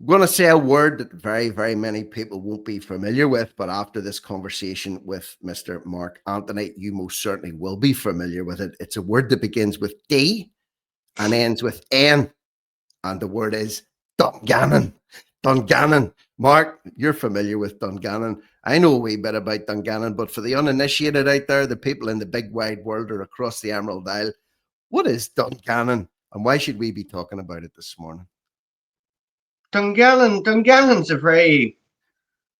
going to say a word that very, very many people won't be familiar with, but after this conversation with Mr. Mark Anthony, you most certainly will be familiar with it. It's a word that begins with D and ends with N, and the word is Dungannon. Dungannon. Mark, you're familiar with Dungannon. I know a wee bit about Dungannon, but for the uninitiated out there, the people in the big wide world or across the Emerald Isle, what is Dungannon, and why should we be talking about it this morning? Dungannon's a very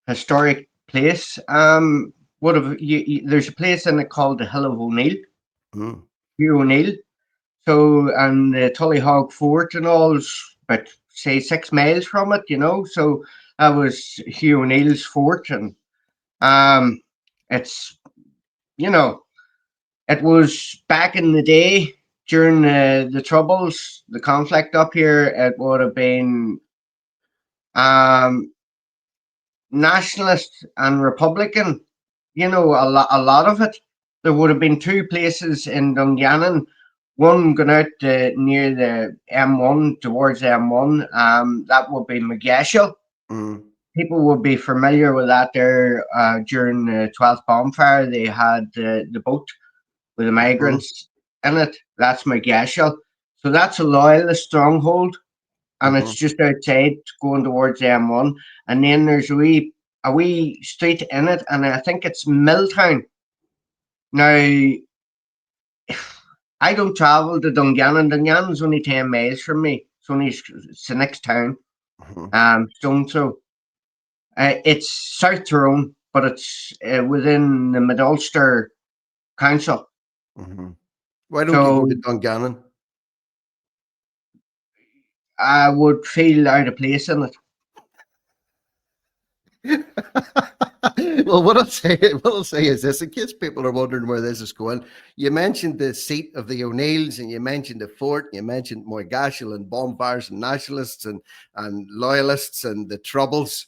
historic place. What have there's a place in it called the Hill of O'Neill, Mm. Hugh O'Neill. So, and the Tullyhog Fort and all is about, say, 6 miles from it, So that was Hugh O'Neill's fort, and um, it's you know it was back in the day during the troubles, the conflict up here. It would have been um nationalist and Republican, a lot of it. There would have been two places in Dungannon, one going out near the M1, towards M1. That would be McGashel. Mm. People would be familiar with that there during the 12th bonfire. They had the boat with the Mm-hmm. migrants in it. That's McGashel. So that's a loyalist stronghold, and it's Mm-hmm. just outside going towards M1. And then there's a wee street in it, and I think it's Milltown. Now, I don't travel to Dungannon. Dungannon's only 10 miles from me. It's the next town. Mm-hmm. Stone throw. It's South Tyrone, but it's within the Mid Ulster Council. Mm-hmm. Why don't you go So to Dungannon? I would feel out of place in it. Well, what I'll say is this, in case people are wondering where this is going. You mentioned the seat of the O'Neills, and you mentioned the fort, and you mentioned Moygashel and bonfires and nationalists and loyalists and the troubles.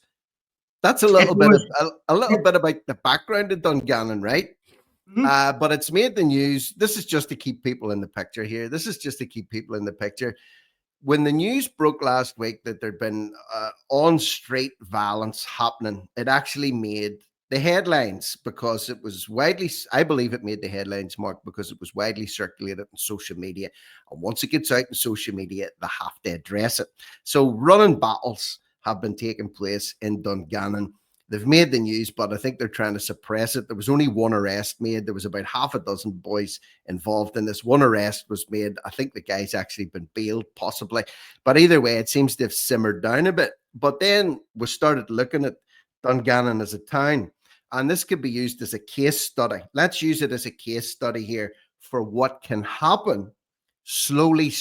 That's a It little bit was. of a little bit about the background of Dungannon, right? Mhm. But it's made the news. This is just to keep people in the picture here. This is just to keep people in the picture. When the news broke last week that there'd been on street violence happening, it actually made the headlines because it was widely, I believe it made the headlines, Mark, because it was widely circulated on social media. And once it gets out in social media, they have to address it. So running battles have been taking place in Dungannon. They've made the news, but I think they're trying to suppress it. There was only one arrest made. There was about half a dozen boys involved in this. One arrest was made. I think the guy's actually been bailed, possibly. But either way, it seems to have simmered down a bit. But then we started looking at Dungannon as a town, and this could be used as a case study. Let's use it as a case study here for what can happen slowly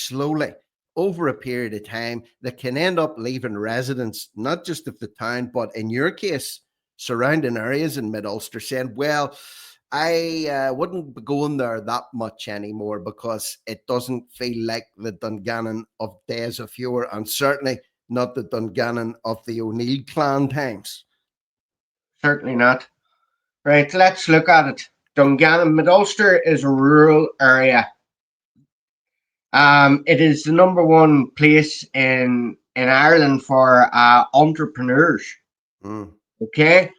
over a period of time that can end up leaving residents, not just of the town, but in your case, surrounding areas in Mid Ulster saying, well, I wouldn't be going there that much anymore because it doesn't feel like the Dungannon of days of yore, and certainly not the Dungannon of the O'Neill clan times. Certainly not. Right, let's look at it. Dungannon, Mid Ulster is a rural area. It is the number one place in Ireland for entrepreneurs. Mm, Okay,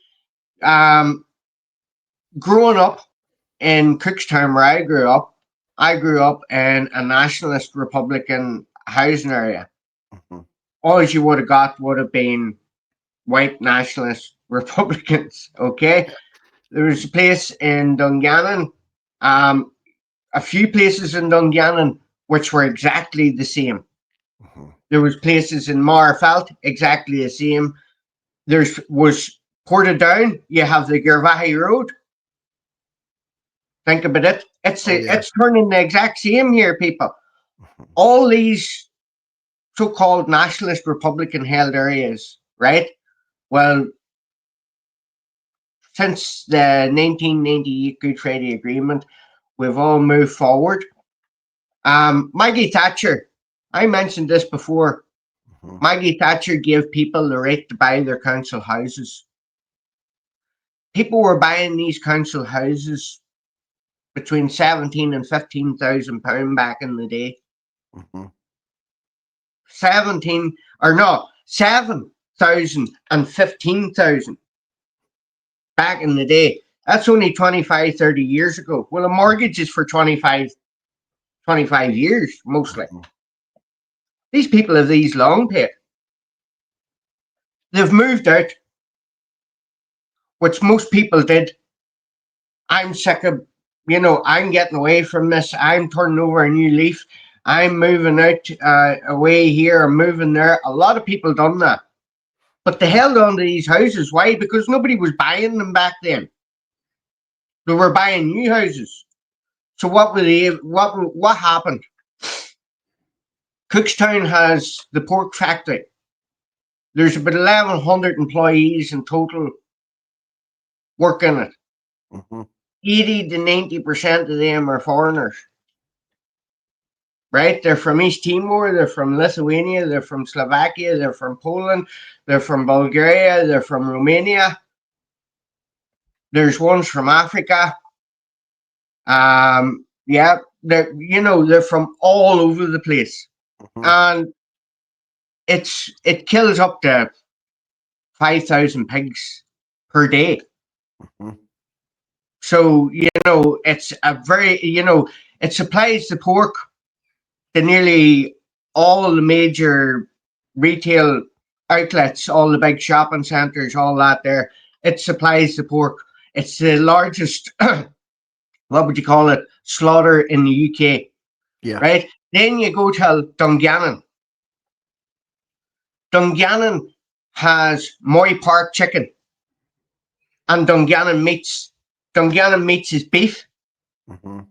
um, growing up in Cookstown, where I grew up in a nationalist Republican housing area. mhm, All you would have got would have been white nationalist Republicans. Okay, there was a place in Dungannon, um, a few places in Dungannon which were exactly the same. mhm. There was places in Marfelt exactly the same. There's was Portadown. You have the Gervahi Road. Think about it. It's Oh, yeah. it's turning the exact same here, people. Mhm, All these so-called nationalist Republican held areas, right? Well, since the 1998 Good Friday Agreement, we've all moved forward. Maggie Thatcher, I mentioned this before. mhm. Maggie Thatcher gave people the right to buy their council houses. People were buying these council houses between 17 and 15,000 pound back in the day. Mhm. 17 or no 7,000 and 15,000 back in the day. That's only 25, 30 years ago. Well, a mortgage is for 25 years, mostly. Mhm. These people have these long paid. They've moved out, which most people did. I'm sick of, I'm getting away from this. I'm turning over a new leaf. I'm moving out away here. I'm moving there. A lot of people done that. But they held on to these houses. Why? Because nobody was buying them back then. They were buying new houses. So what happened? Cookstown has the pork factory. There's about 1,100 employees in total working it. Mhm. 80 to 90% of them are foreigners. Right? They're from East Timor, they're from Lithuania, they're from Slovakia, they're from Poland, they're from Bulgaria, they're from Romania. There's ones from Africa. Yeah, they're from all over the place. Mhm. And it kills up to 5,000 pigs per day. Mhm. So, it's a very, it supplies the pork to nearly all of the major retail outlets, all the big shopping centres, all that there. It supplies the pork. It's the largest, what would you call it, slaughter in the UK, Yeah. right? Then you go to Dungannon. Dungannon has Moy Park chicken and Dungannon meats. Dungannon meats is beef Mhm.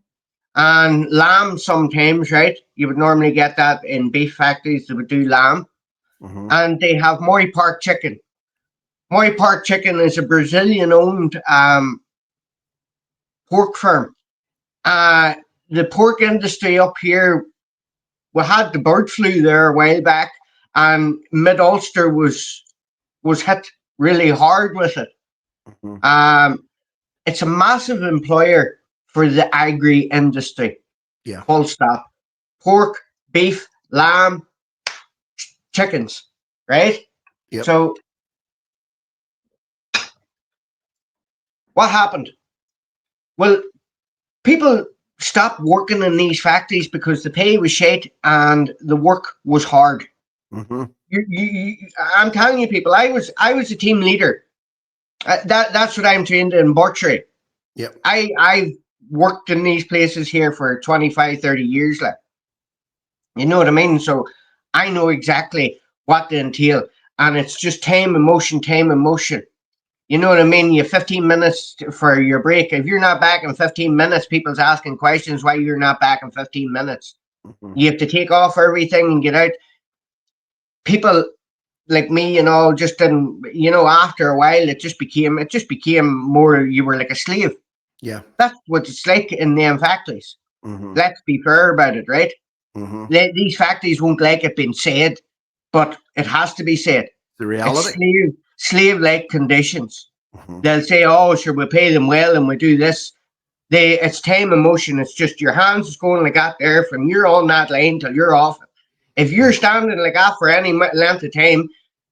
and lamb sometimes, right? You would normally get that in beef factories, they would do lamb. Mhm. And they have Moy Park chicken. Moy Park chicken is a Brazilian owned pork farm. Uh, the pork industry up here, we had the bird flu there a while back, and Mid Ulster was hit really hard with it. Mhm. Um, it's a massive employer for the agri industry. Yeah. Full stop. Pork, beef, lamb, chickens, right? Yep. So what happened? Well, people stopped working in these factories because the pay was shit and the work was hard. Mhm. I'm telling you, people, I was a team leader. That's what I'm trained in butchery. Yep. I've worked in these places here for 25, 30 years. Like, you know what I mean? So I know exactly what they entail. And it's just time and motion, time and motion. You know what I mean? You have 15 minutes for your break. If you're not back in 15 minutes, people's asking questions why you're not back in 15 minutes. Mhm. You have to take off everything and get out. People like me and all just didn't, after a while it just became more, you were like a slave. Yeah. That's what it's like in them factories. Mhm. Let's be fair about it, right? Mhm. These factories won't like it being said, but it has to be said. The It's reality. slave like conditions. Mhm. They'll say, oh, sure, we pay them well and we do this. It's time and motion. It's just your hands is going like that there from you're on that line till you're off it. If you're Mhm. standing like that for any length of time,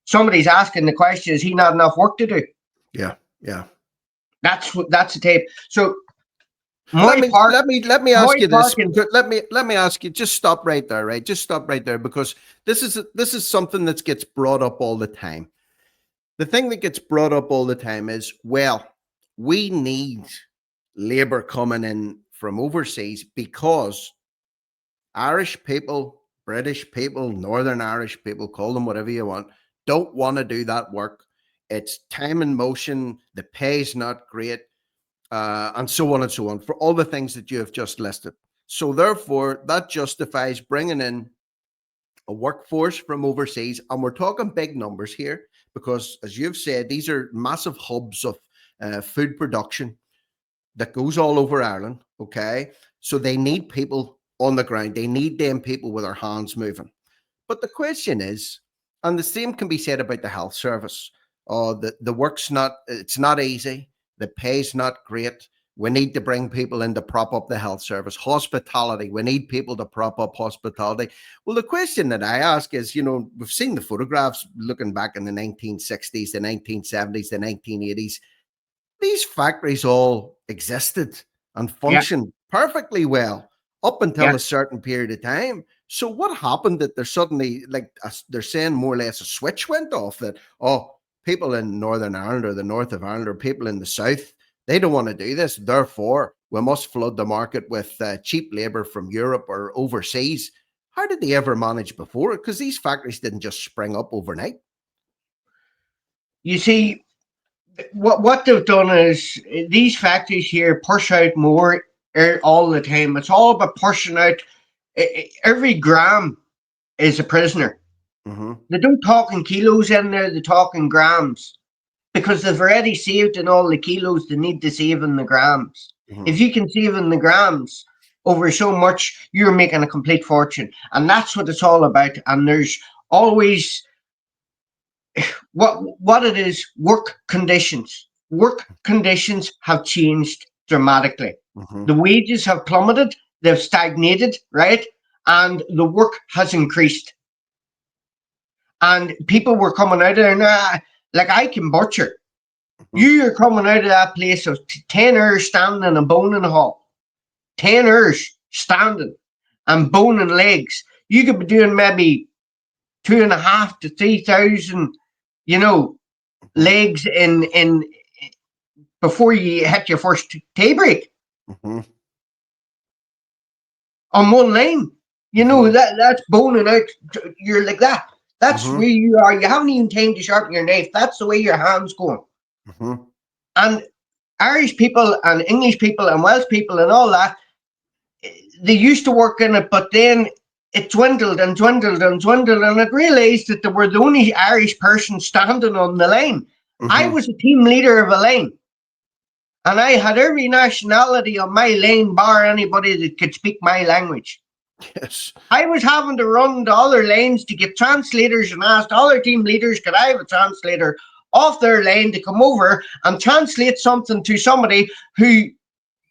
somebody's asking the question: is he not enough work to do? Yeah. Yeah. That's the tape. So Let my me part, let me let me my ask you this. parking. Let me ask you. Just stop right there, right? Just stop right there because this is something that gets brought up all the time. The thing that gets brought up all the time is, well, we need labor coming in from overseas because Irish people, British people, Northern Irish people, call them whatever you don't want to do that work. It's time and motion. The pay's not great, and so on and so on for all the things that you have just listed. So, therefore, that justifies bringing in a workforce from overseas. And we're talking big numbers here because, as you've said, these are massive hubs of food production that goes all over Ireland. Okay. So they need people on the ground, they need them people with their hands moving. But the question is, and the same can be said about the health service. The work's not, it's not easy. The pay's not great. We need to bring people in to prop up the health service. Hospitality. We need people to prop up hospitality. Well, the question that I ask is, we've seen the photographs looking back in the 1960s, the 1970s, the 1980s. These factories all existed and Yeah, functioned perfectly well up until yeah. a certain period of time. So what happened that there's suddenly, like, they're saying more or less a switch went off that, oh, people in Northern Ireland or the north of Ireland or people in the south, they don't want to do this. Therefore, we must flood the market with cheap labor from Europe or overseas. How did they ever manage before? Because these factories didn't just spring up overnight. You see, what they've done is these factories here push out more all the time. It's all about pushing out. Every gram is a prisoner. Mm-hmm. They don't talk in kilos in there, they talk in grams. Because they've already saved in all the kilos, they need to save in the grams. Mm-hmm. If you can save in the grams over so much, you're making a complete fortune. And that's what it's all about. And there's always what it is, work conditions. Work conditions have changed dramatically. Mm-hmm. The wages have plummeted, they've stagnated, right? And the work has increased. And people were coming out of there now, like I can butcher. Mm-hmm. You are coming out of that place of 10 hours standing and boning the hall. 10 hours standing and boning legs. You could be doing maybe 2.5 to 3,000, you know, Mm-hmm. legs in before you hit your first day break Mm-hmm. on one line. You know, Mm-hmm. that's boning out. You're like that. That's Mm-hmm. where you are. You haven't even time to sharpen your knife. That's the way your hand's going. Mm-hmm. And Irish people and English people and Welsh people and all that, they used to work in it, but then it dwindled and dwindled and dwindled, and it realised that they were the only Irish person standing on the line. I Mm-hmm. was a team leader of a line, and I had every nationality on my lane, bar anybody that could speak my language. Yes. I was having to run to other lanes to get translators and asked other team leaders, could I have a translator off their lane to come over and translate something to somebody who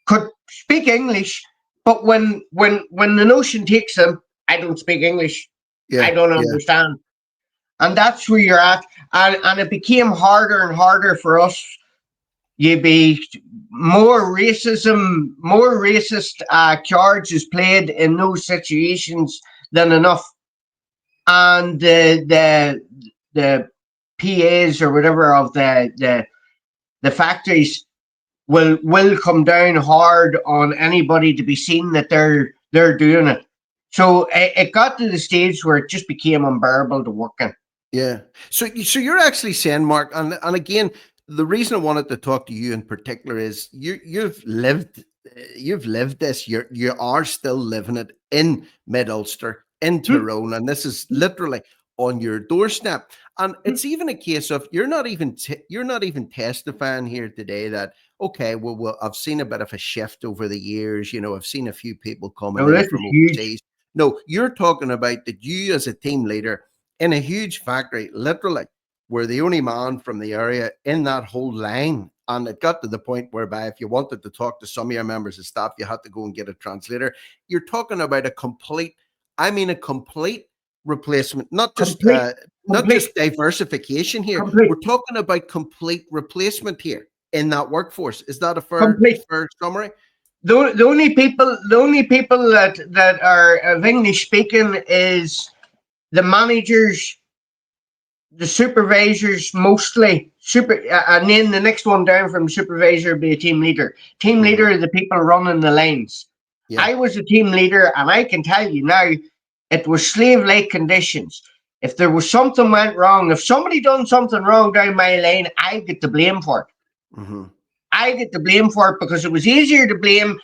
could speak English, but when the notion takes them, I don't speak English. I Yeah. don't Yeah. understand. And that's where you're at. And it became harder and harder for us. You be more racist charges played in those situations than enough. And the PAs or whatever of the factories will come down hard on anybody to be seen that they're doing it. So it got to the stage where it just became unbearable to work in. Yeah. So you're actually saying, Mark, and again, the reason I wanted to talk to you in particular is you've lived this. You are still living it in Mid Ulster, in Hmm, Tyrone, and this is literally on your doorstep. And hmm. it's even a case of you're not even testifying here today that, okay, well, I've seen a bit of a shift over the years. I've seen a few people coming No, in this is from huge. overseas. No, you're talking about that you as a team leader in a huge factory, literally, were the only man from the area in that whole line. And it got to the point whereby if you wanted to talk to some of your members of staff, you had to go and get a translator. You're talking about a complete replacement, Complete, not complete, just diversification here. complete, We're talking about complete replacement here in that workforce. Is that a complete. fair summary? The only people that are of English speaking is the managers, the supervisors mostly and then the next one down from supervisor would be a team leader. Team Mm-hmm. leader are the people running the lanes. Yeah. I was a team leader, and I can tell you now, it was slave-like conditions. If there was something went wrong, if somebody done something wrong down my lane, I get the blame for it. Mm-hmm. I get the blame for it because it was easier to blame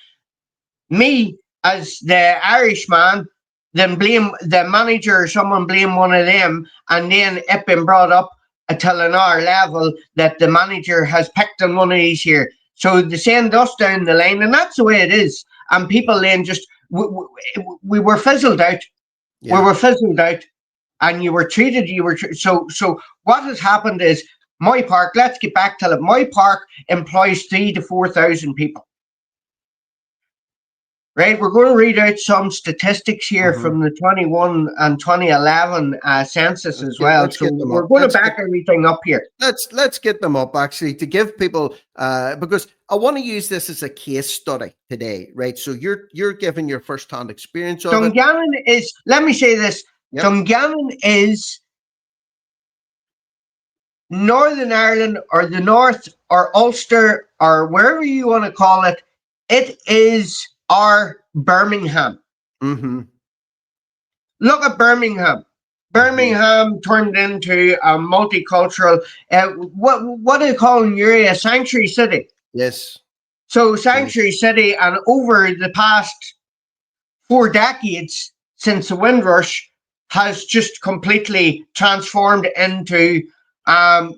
me as the Irishman than blame the manager or someone blame one of them, and then it been brought up until an hour level that the manager has picked on one of these here. So they send us down the line, and that's the way it is. And people then just we were fizzled out. We Yeah. were fizzled out, and you were treated. So what has happened is my park. Let's get back to it. My park employs 3,000 to 4,000 people. right? We're going to read out some statistics here Mm-hmm. from the 21 and 2011 census as well. Let's So get them we're up. going to back everything up here. Let's get them up actually to give people because I want to use this as a case study today, right? So you're giving your first hand experience of it. Dungannon is, let me say this, Yep. Dungannon is Northern Ireland or the North or Ulster or wherever you want to call it. It is our Birmingham. Mm-hmm. Look at Birmingham. Mm-hmm. Birmingham turned into a multicultural, what do you call in your area? Sanctuary city. Yes. So Sanctuary Yes. City, and over the past 4 decades since the Windrush, has just completely transformed into. Um,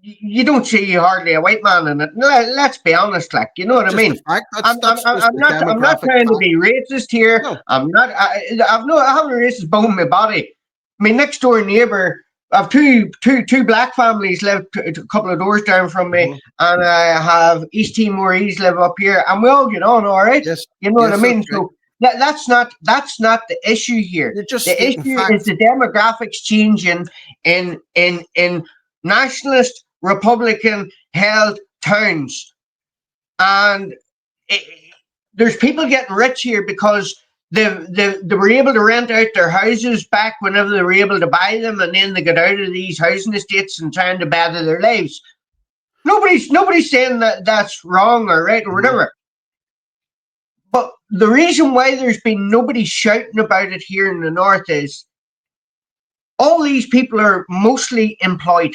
you don't see hardly a white man in it. Let's be honest, like, you know what That's I just a mean. fact. I'm, I'm, That's just I'm a not. I'm not demographic trying to fact. be racist here. No. I'm not. I haven't a racist bone in my body. My next door neighbour, I have two black families live a couple of doors down from me, Mm-hmm. and I have East Timorese live up here, and we all get on all right. Yes. You know what I Yes, that's mean? right. So that's not the issue here. You're just The stating issue is facts. the demographics changing in nationalist Republican held towns, and it, there's people getting rich here because they were able to rent out their houses back whenever they were able to buy them, and then they get out of these housing estates and trying to better their lives. Nobody's saying that that's wrong or right or Mm-hmm. whatever. But the reason why there's been nobody shouting about it here in the north is all these people are mostly employed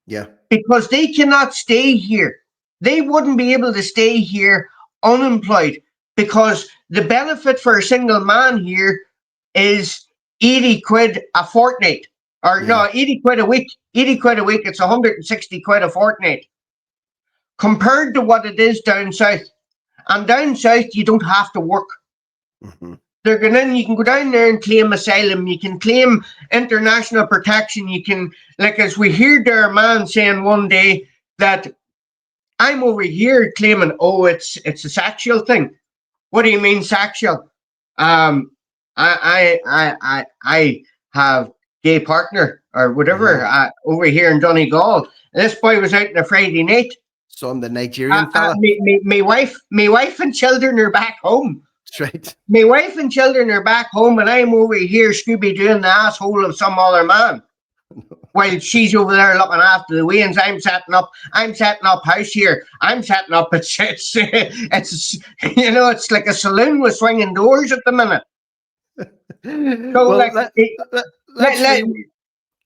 Yeah. because they cannot stay here. They wouldn't be able to stay here unemployed because the benefit for a single man here is 80 quid a fortnight. Or Yeah. no, 80 quid a week. 80 quid a week, it's 160 quid a fortnight. Compared to what it is down south. And down south, you don't have to work. Mm-hmm. They're going in, you can go down there and claim asylum, you can claim international protection, you can, like as we heard our man saying one day that I'm over here claiming, oh, it's a sexual thing. What do you mean sexual? I have gay partner or whatever Uh-huh. over here in Donegal. This boy was out on a Friday night. So I'm the Nigerian fella. My wife and children are back home. That's right. My wife and children are back home, and I'm over here, Scooby doing the asshole of some other man. While she's over there looking after the weans, I'm setting up house here. I'm setting up. It's it's like a saloon with swinging doors at the minute. So Well, like, let, let's let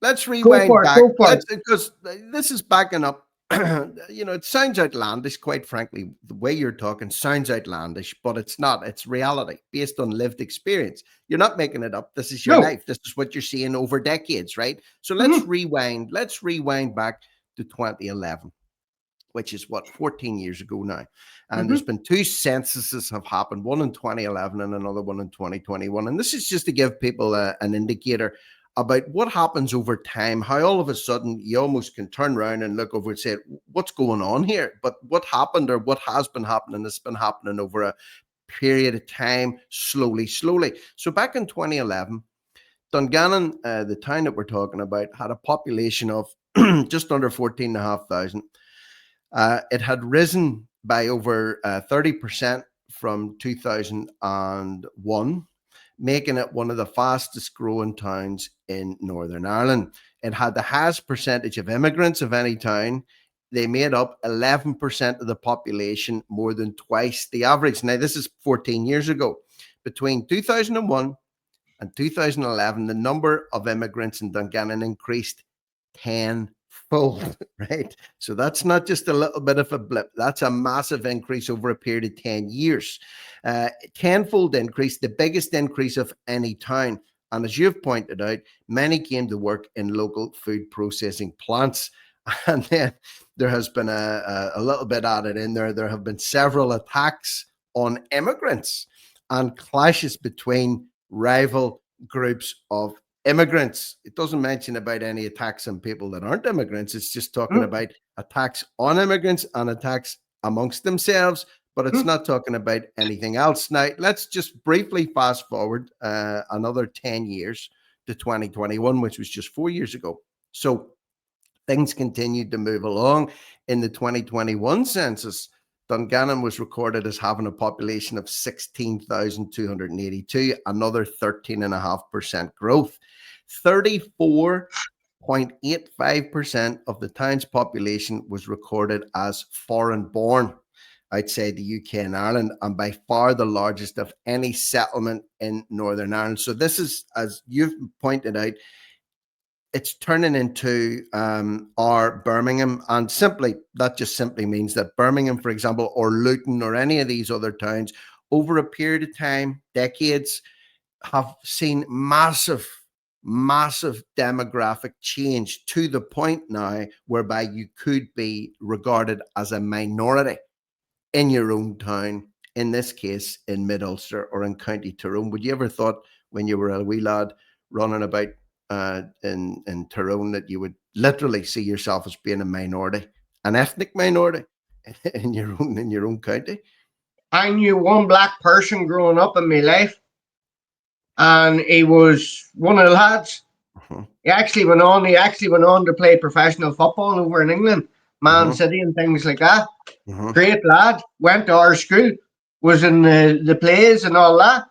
let's go rewind for it. back. Go for it. Let's because this is backing up. It sounds outlandish, quite frankly. The way you're talking sounds outlandish, but it's not. It's reality based on lived experience. You're not making it up. This is your No. life. This is what you're seeing over decades, right? So let's Mm-hmm, rewind. Let's rewind back to 2011, which is what 14 years ago now. And there's mm-hmm, been two censuses have happened, one in 2011 and another one in 2021. And this is just to give people an indicator about what happens over time, how all of a sudden you almost can turn around and look over and say, what's going on here? But what happened or what has been happening has been happening over a period of time, slowly, slowly. So back in 2011, Dungannon, the town that we're talking about, had a population of just under 14,500. It had risen by over 30% from 2001, making it one of the fastest growing towns in Northern Ireland. It had the highest percentage of immigrants of any town. They made up 11% of the population, more than twice the average. Now, this is 14 years ago. Between 2001 and 2011, the number of immigrants in Dungannon increased tenfold, right? So that's not just a little bit of a blip. That's a massive increase over a period of 10 years. Tenfold increase, the biggest increase of any town. And as you've pointed out, many came to work in local food processing plants. And then there has been a little bit added in there. There have been several attacks on immigrants and clashes between rival groups of immigrants. It doesn't mention about any attacks on people that aren't immigrants. It's just talking mm-hmm. about attacks on immigrants and attacks amongst themselves but it's not talking about anything else. Now, let's just briefly fast forward another 10 years to 2021, which was just 4 years ago. So things continued to move along. In the 2021 census, Dungannon was recorded as having a population of 16,282, another 13.5% growth. 34.85% of the town's population was recorded as foreign born outside the UK and Ireland, and by far the largest of any settlement in Northern Ireland. So this is, as you've pointed out, it's turning into our Birmingham, and that just simply means that Birmingham, for example, or Luton or any of these other towns, over a period of time, decades, have seen massive demographic change to the point now whereby you could be regarded as a minority in your own town, in this case in Mid-Ulster or in County Tyrone. Would you ever thought when you were a wee lad running about in Tyrone that you would literally see yourself as being a minority, an ethnic minority in your own county? I knew one black person growing up in my life, and he was one of the lads. He actually went on to play professional football over in England, Man City and things like that. Great lad, went to our school, was in the plays and all that.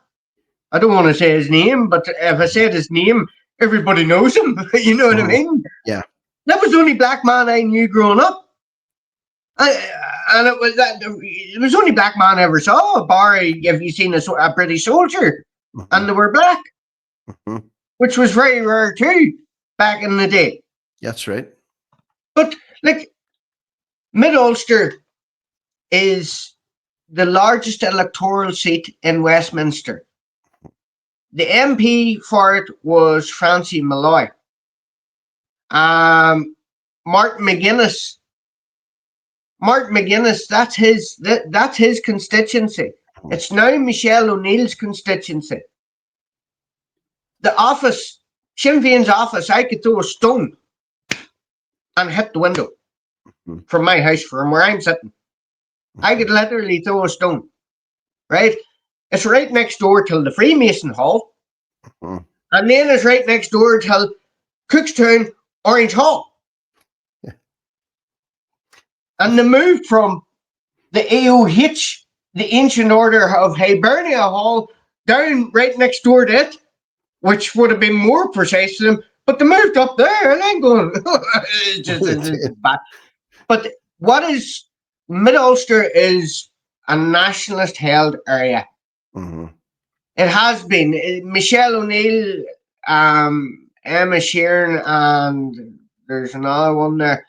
I don't want to say his name, but if I said his name, everybody knows him. You know what I mean? Yeah. That was the only black man I knew growing up. And it was the only black man I ever saw, bar if you seen a British soldier, and they were black, which was very rare too back in the day. That's right. But like, Mid-Ulster is the largest electoral seat in Westminster. The MP for it was Francie Malloy. Martin McGuinness, that's his constituency. It's now Michelle O'Neill's constituency. The office, Sinn Féin's office, I could throw a stone and hit the window from my house, from where I'm sitting. I could literally throw a stone, right? It's right next door to the Freemason Hall, and then it's right next door to Cookstown Orange Hall. Yeah. And they moved from the AOH, the Ancient Order of Hibernia Hall, down right next door to it, which would have been more precise to them, but they moved up there, and I'm going, it's bad. But what is Mid-Ulster is a nationalist held area. It has been. Michelle O'Neill, Emma Sheeran, and there's another one there.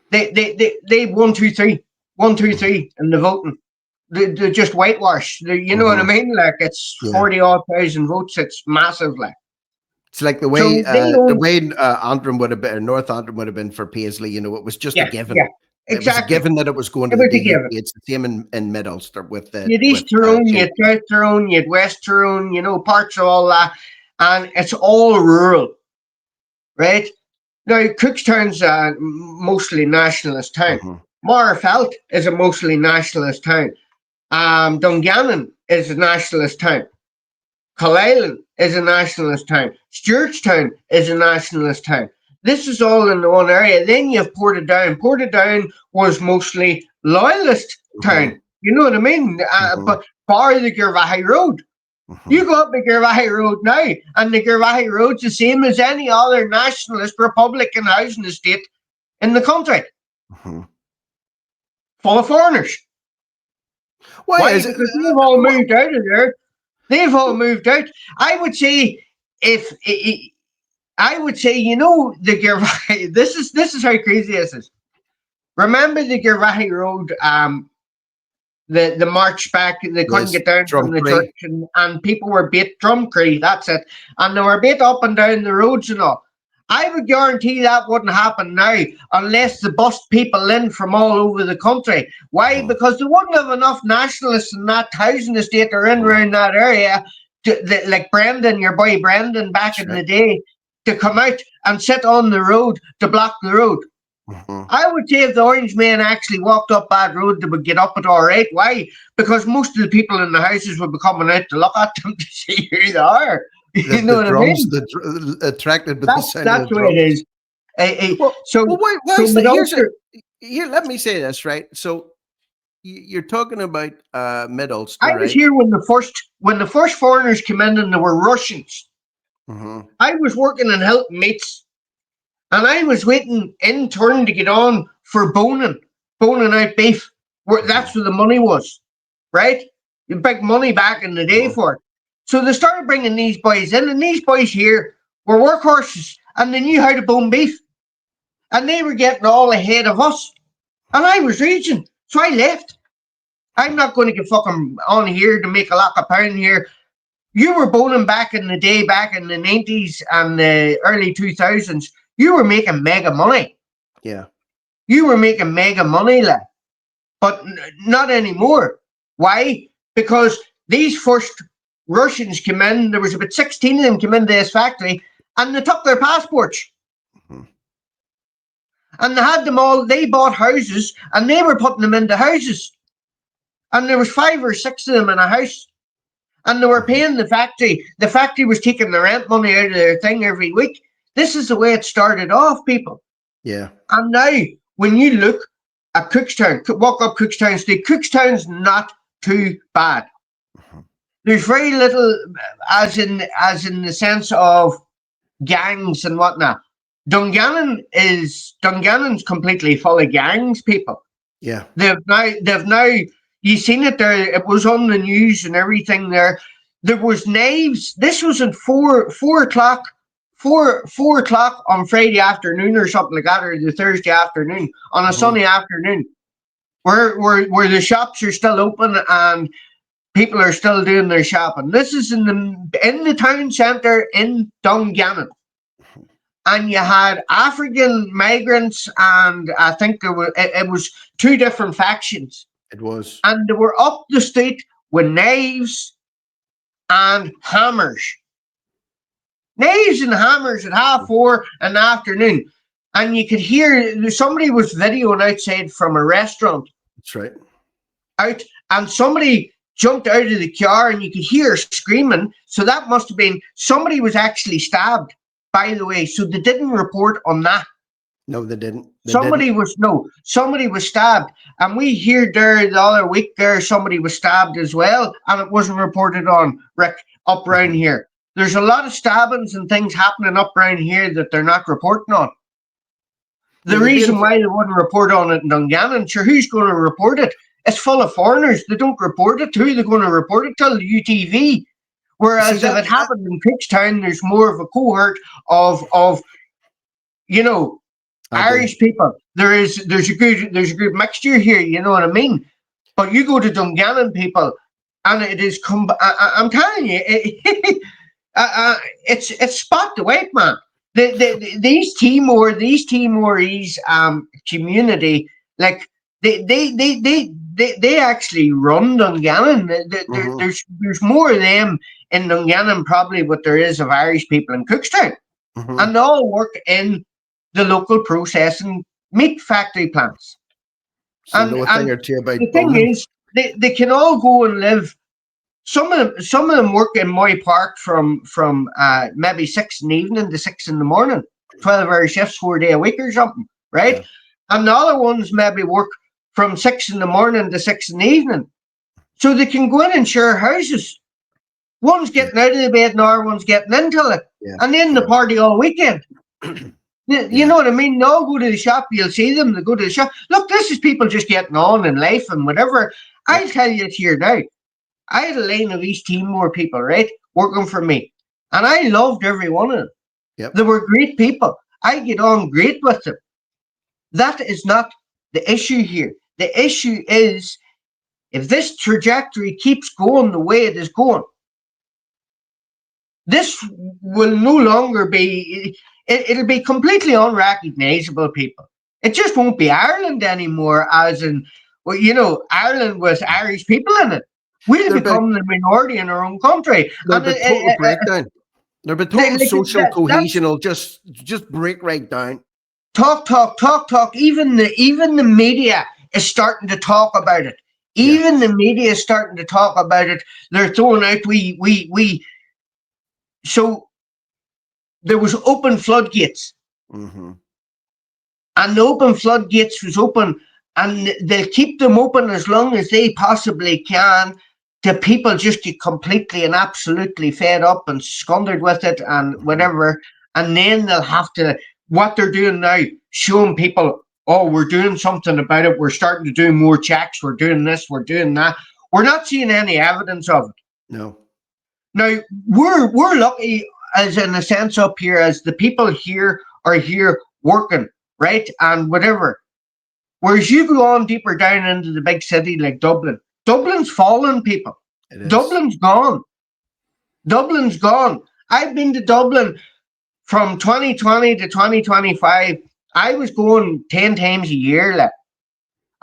They 1, 2, 3 in the voting. They just whitewash. You know what I mean? Like, it's 40,000 votes. It's massive. Like, it's like the way Antrim would have been, North Antrim would have been for Paisley. You know, it was just a given. Yeah, exactly. It was a given that it was going to the DUP. It's the same in Mid-Ulster with the. You'd East Tyrone, you'd South Tyrone, you'd West Tyrone. You know, parts of all that, and it's all rural, right? Now, Cookstown's a mostly nationalist town. Marfelt is a mostly nationalist town. Dungannon is a nationalist town. Culleland is a nationalist town. Stewartstown is a nationalist town. This is all in the one area. Then you have Portadown. Portadown was mostly loyalist town. You know what I mean? But bar the Girvahy Road. You go up the Girvahy Road now, and the Girvahy Road's the same as any other nationalist Republican housing estate in the country. Full of foreigners. Why? Because they've all moved out of there. They've all moved out. I would say, you know, the Girvahy. This is how crazy this is. Remember the Girvahy Road? The march back. They couldn't get down from the church, and people were bait Drumcree. That's it. And they were bait up and down the roads and all. I would guarantee that wouldn't happen now unless they bust people in from all over the country. Why? Because they wouldn't have enough nationalists in that housing estate or in around that area, like Brendan, your boy Brendan back in the day, to come out and sit on the road to block the road. Mhm. I would say if the orange men actually walked up bad road, they would get up it all right. Why? Because most of the people in the houses would be coming out to look at them to see who they are. You know The what I drums, mean? attracted by the sound of That's the the way it drums. is. So Well, why so is my that? Here's a daughter, here. Let me say this, right? So you're talking about Mid I Ulster, was right? here when the first foreigners came in and they were Russians. Hmm. I was working in helping mates, and I was waiting in turn to get on for boning out beef. Hmm. That's where the money was, right? You big money back in the day Hmm. for it. So they started bringing these boys in, and these boys here were workhorses, and they knew how to bone beef, and they were getting all ahead of us, and I was raging, so I left. I'm not going to get fucking on here to make a lakh of pound here. You were boning back in the day, back in the 90s and the early 2000s. You were making mega money. Yeah. You were making mega money, lad. But not anymore. Why? Because these first Russians came in, there was about 16 of them came into this factory, and they took their passports. Hmm. And they had them all, they bought houses, and they were putting them into houses. And there was 5 or 6 of them in a house. And they were Hmm. paying the factory. The factory was taking the rent money out of their thing every week. This is the way it started off, people. Yeah. And now, when you look at Cookstown, walk up Cookstown Street, Cookstown's not too bad. Hmm. There's very little, as in the sense of gangs and whatnot. Dungannon's completely full of gangs, people. Yeah. They've now you seen it there. It was on the news and everything there. There was knives. This was at 4 o'clock, 4 o'clock on Friday afternoon or something like that, or the Thursday afternoon on a Hmm. sunny afternoon, where the shops are still open and people are still doing their shopping. This is in the town centre in Dungannon. And you had African migrants, and I think it was two different factions, It was. and they were up the street with knives and hammers at half Mhm. 4 in the afternoon, and you could hear somebody was videoing outside from a restaurant That's right. out, and somebody jumped out of the car, and you could hear screaming. So that must have been somebody was actually stabbed. By the way, so they didn't report on that. No, they didn't. They didn't. Somebody was stabbed, and we hear there the other week there somebody was stabbed as well, and it wasn't reported on. Rick, up around Hmm. here, there's a lot of stabbings and things happening up around here that they're not reporting on. Yeah, The they're being. reason why they wouldn't report on it in Dungannon, sure, who's going to report it? It's full of foreigners. They don't report it. Who are they going to report it to? The UTV. See Whereas if that. it happened in Cookstown, there's more of a cohort of you know I do. Irish people. There's a good mixture here. You know what I mean? But you go to Dungannon, people, and it is. I'm telling you, it's spot the white man. These Timorese community, like they actually run Dungannon. Hmm. There's more of them in Dungannon probably what there is of Irish people in Cookstown, Hmm. and they all work in the local processing meat factory plants. So And know a thing and or two the about thing boning. is, they can all go and live. Some of them work in Moy Park from maybe 6 in the evening to 6 in the morning, 12-hour shifts, 4 day a week or something, right? Yeah. And the other ones maybe work from 6 in the morning to 6 in the evening, so they can go in and share houses. One's Yeah. getting out of the bed, and the other one's getting into it, Yeah. and then the Yeah. party all weekend. You Yeah. know what I mean? No, go to the shop, you'll see them. They go to the shop. Look, this is people just getting on in life and whatever. I'll Yep. tell you it here now. I had a line of East Timor people, right, working for me. And I loved every one of them. They Yep. were great people. I get on great with them. That is not the issue here. The issue is if this trajectory keeps going the way it is going, this will no longer be, it'll be completely unrecognizable, people. It just won't be Ireland anymore, as in, well, Ireland with Irish people in it. We'll There'd be become the minority in our own country. there'd And be total breakdown. There'd be total like social that's cohesion will just break right down. talk. Even the media is starting to talk about it. Yeah. Even the media is starting to talk about it. They're throwing out we. So there was open floodgates, Mm-hmm. and the open floodgates was open, and they'll keep them open as long as they possibly can. The people just get completely and absolutely fed up and scundered with it and Mm-hmm. whatever, and then they'll have to, what they're doing now, showing people, oh, we're doing something about it, we're starting to do more checks, we're doing this, we're doing that. We're not seeing any evidence of it. No. Now we're lucky, as in a sense, up here, as the people here are here working, right, and whatever. Whereas you go on deeper down into the big city like Dublin, Dublin's fallen, people. It is. Dublin's gone. Dublin's gone. I've been to Dublin from 2020 to 2025. I was going 10 times a year. Like,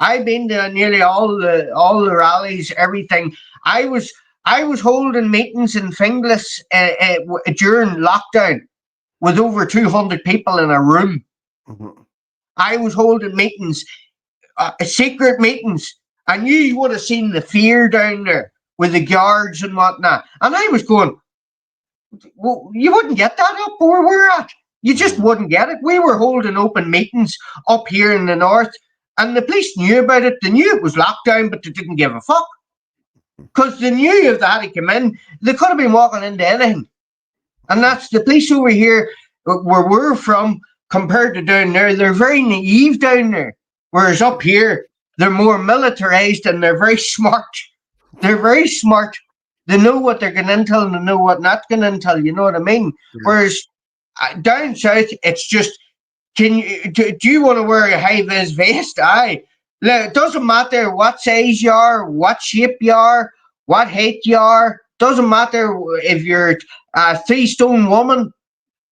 I've been to nearly all the rallies, everything. I was I was holding meetings in Finglas during lockdown with over 200 people in a room. Mm-hmm. I was holding meetings, secret meetings, and you would have seen the fear down there with the guards and whatnot. And I was going, well, you wouldn't get that up where we're at. You just Mm-hmm. wouldn't get it. We were holding open meetings up here in the north, and the police knew about it. They knew it was lockdown, but they didn't give a fuck because they knew if they had to come in, they could have been walking into anything. And that's the police over here where we're from compared to down there. They're very naive down there. Whereas up here, they're more militarized and they're very smart. They're very smart. They know what they're going into and they know what not going into. You know what I mean? Yeah. Whereas down south, it's just, do you want to wear a high vis vest? Aye. It doesn't matter what size you are, what shape you are, what height you are. Doesn't matter if you're a 3 stone woman.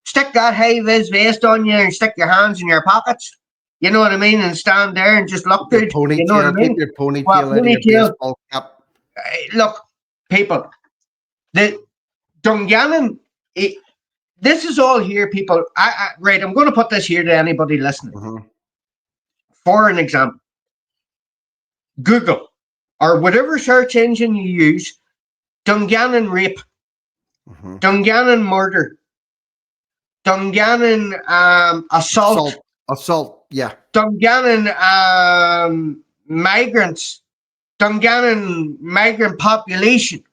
Stick that high vis vest on you and stick your hands in your pockets. You know what I mean? And stand there and just look good. You know what I Keep mean? your Well, ponytail out of your ponytail. baseball cap. Look, people, the Dungannon, this is all here, people. Right, I'm going to put this here to anybody listening. Mm-hmm. For an example, Google or whatever search engine you use, Dungannon rape, Mm-hmm. Dungannon murder, Dungannon assault, Assault. Yeah. Dungannon migrants, Dungannon migrant population.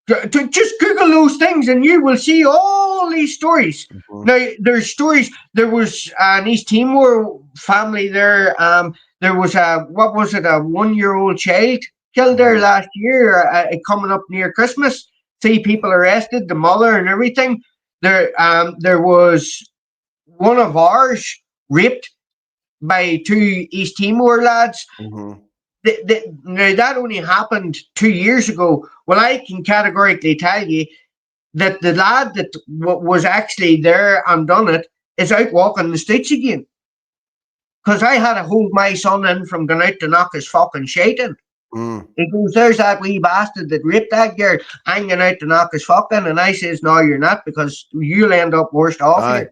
Just Google those things and you will see all these stories. Mm-hmm. Now, there's stories. There was an East Timor family there. There was a 1-year-old child killed there Mm-hmm. last year, coming up near Christmas. 3 people arrested, the mother and everything. There was one of ours raped by 2 East Timor lads. Mm-hmm. Now that only happened 2 years ago. Well, I can categorically tell you that the lad that was actually there and done it is out walking the streets again. Because I had to hold my son in from going out to knock his fucking shit in. Mm. He goes, there's that wee bastard that raped that girl. I'm going out to knock his fucking. And I says, no, you're not, because you'll end up worse off Aye.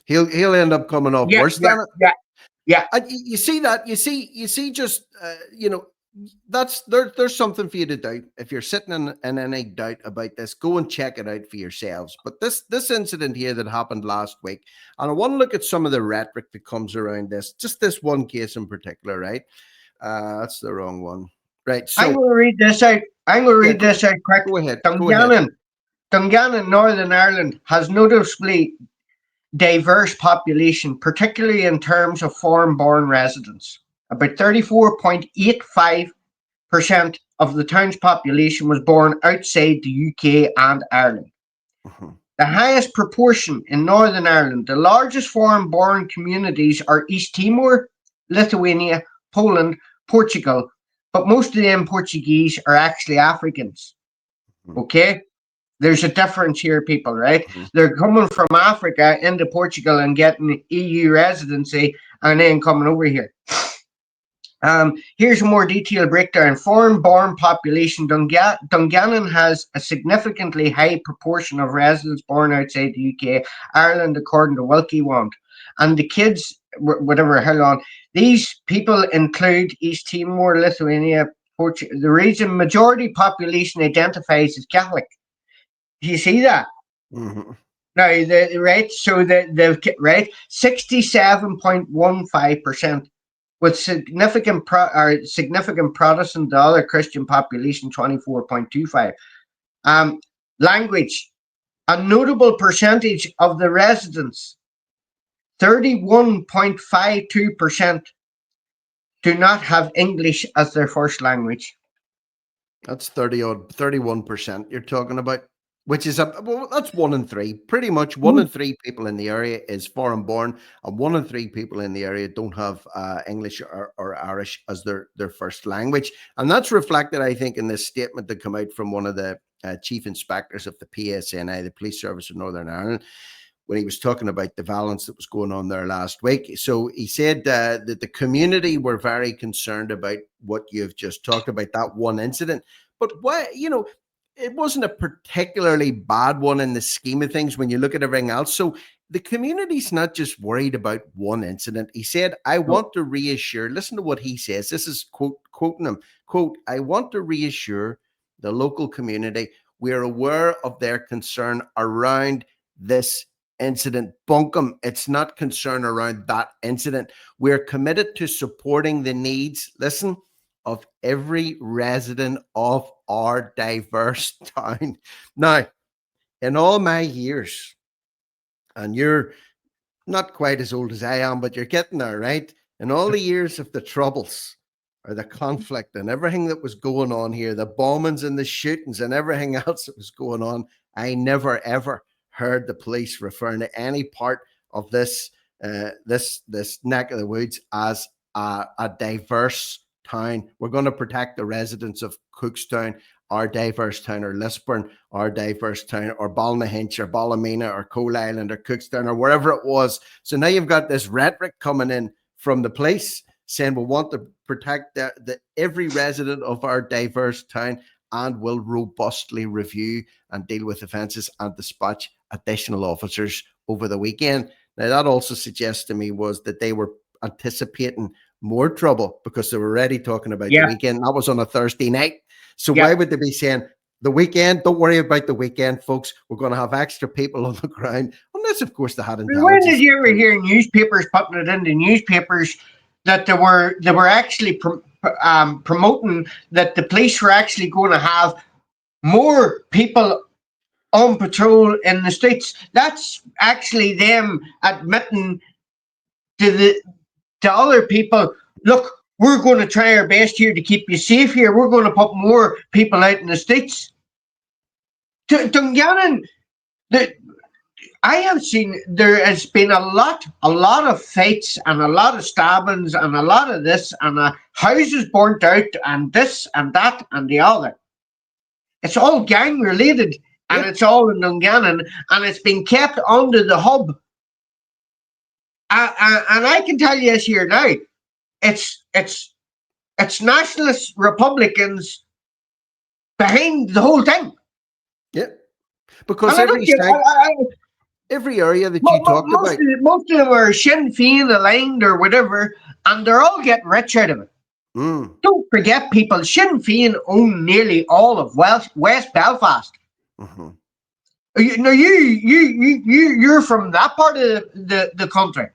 here. He'll end up coming off Yeah, worse yeah, than it. yeah, yeah. You see that? You see. Just that's there's something for you to doubt. If you're sitting in any doubt about this, go and check it out for yourselves. But this incident here that happened last week, and I want to look at some of the rhetoric that comes around this. Just this one case in particular, right? That's the wrong one. Right. I'm So going to read this out. yeah, Quick. go ahead. Go ahead. Dungannon, Northern Ireland, has noticeably diverse population, particularly in terms of foreign-born residents. About 34.85% of the town's population was born outside the UK and Ireland. Mm-hmm. The highest proportion in Northern Ireland, the largest foreign-born communities are East Timor, Lithuania, Poland, Portugal, but most of them Portuguese are actually Africans. Okay? There's a difference here, people, right? Mm-hmm. They're coming from Africa into Portugal and getting EU residency and then coming over here. Here's a more detailed breakdown. Foreign-born population. Dungannon has a significantly high proportion of residents born outside the UK, Ireland, according to Wilkie Wand. And the kids whatever, how long. These people include East Timor, Lithuania, Portugal. The region majority population identifies as Catholic. Do you see that? Mhm. Now, the right, so the right 67.15%, with significant Protestant, the other Christian population 24.25. Language, a notable percentage of the residents, 31.52%, do not have English as their first language. That's 31% you're talking about, which is well, that's 1 in 3. Pretty much 1 in 3 people in the area is foreign born, and 1 in 3 people in the area don't have English or Irish as their first language. And that's reflected, I think, in this statement that came out from one of the chief inspectors of the PSNI, the Police Service of Northern Ireland, when he was talking about the violence that was going on there last week. So he said that the community were very concerned about what you've just talked about, that one incident. But why, it wasn't a particularly bad one in the scheme of things when you look at everything else. So the community's not just worried about one incident. He said, I want to reassure, listen to what he says. This is quoting him, quote, I want to reassure the local community we are aware of their concern around this incident. Bunkum, it's not concern around that incident. We're committed to supporting the needs, listen, of every resident of our diverse town. Now, in all my years, and you're not quite as old as I am, but you're getting there, right? In all the years of the troubles or the conflict and everything that was going on here, the bombings and the shootings and everything else that was going on, I never ever heard the police referring to any part of this neck of the woods as a diverse town. We're going to protect the residents of Cookstown, our diverse town, or Lisburn, our diverse town, or Ballynahinch, or Ballymena, or Coal Island, or Cookstown, or wherever it was. So now you've got this rhetoric coming in from the police saying we want to protect every resident of our diverse town and will robustly review and deal with offences and dispatch additional officers over the weekend. Now, that also suggests to me was that they were anticipating more trouble because they were already talking about the weekend. That was on a Thursday night. So why would they be saying the weekend? Don't worry about the weekend, folks. We're going to have extra people on the ground. Unless, of course, they had intelligence. When did you ever hear newspapers putting it into newspapers that they were actually promoting that the police were actually going to have more people on patrol in the streets? That's actually them admitting to other people, look, we're going to try our best here to keep you safe here. We're going to put more people out in the streets. Dungannon, I have seen there has been a lot of fights and a lot of stabbings and a lot of this and houses burnt out and this and that and the other. It's all gang related and it's all in Dungannon and it's been kept under the hub. And I can tell you this here now, it's nationalist Republicans behind the whole thing. Yeah, because every area that you talked about, most of them are Sinn Féin aligned or whatever, and they're all getting rich out of it. Don't forget, people, Sinn Féin own nearly all of West Belfast. Mm-hmm. You're from that part of the country.